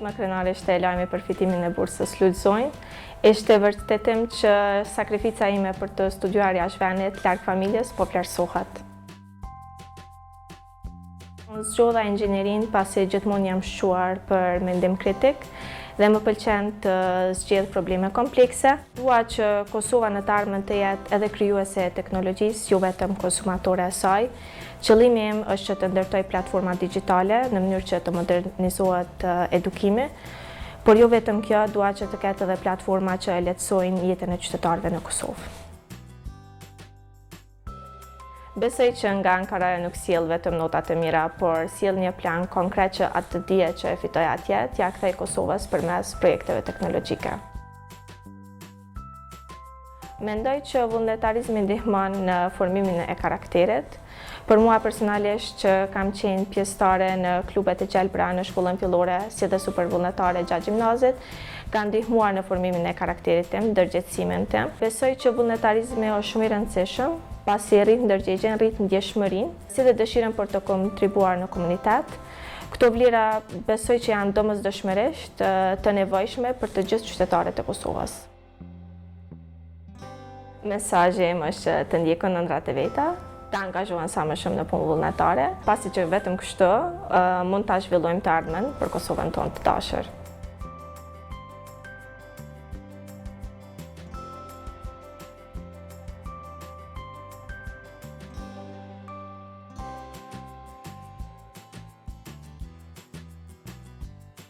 më krenarisht e lajmi për fitimin e bursës Lulzojnë. Ishte vërtetim që sakrifica ime për të studiuar jashtë vendit larg familjes po vlerësohet. Unë zgjodha inxhinierin pasi gjithmonë jam shquar për mendim kritik dhe më pëlqen të zgjedh probleme komplekse. Dua që Kosova në të ardhmen të jetë edhe krijuese e teknologjisë, jo vetëm konsumatore e saj. Qëllimi im është që të ndërtoj platforma digjitale në mënyrë që të modernizohet edukimi, por jo vetëm kjo, dua që të ketë edhe platforma që e lehtësojnë jetën e qytetarëve në Kosovë. Besoj që nga Ankara nuk sjell vetëm notat e mira, por sjell një plan konkret që atë dije që e fitoj atje t'ia kthej Kosovës përmes projekteve teknologjike. Mendoj që vullnetarizmi ndihmon në formimin e karakterit. Për mua personalisht që kam qenë pjesëtare në klubet e gjelbra në shkollën fillore, si dhe supervullnetare gjatë gjimnazit, ka ndihmuar në formimin e karakterit tim, ndërgjegjësimin tim. Besoj që vullnetarizmi është shumë i rëndësishëm, pasi rrit ndërgjegjen, rrit ndjeshmërinë, si dhe dëshirën për të kontribuar në komunitet. Këto vlera besoj që janë domosdoshmërisht të nevojshme për të gjithë qytetarët e Kosovës. Mesazhi im është të ndjekun ëndrat e veta, të angazhohen sa më shumë në punë vullnetare, pasi që vetëm kështu mund ta zhvillojmë të ardhmen për Kosovën tonë të dashur.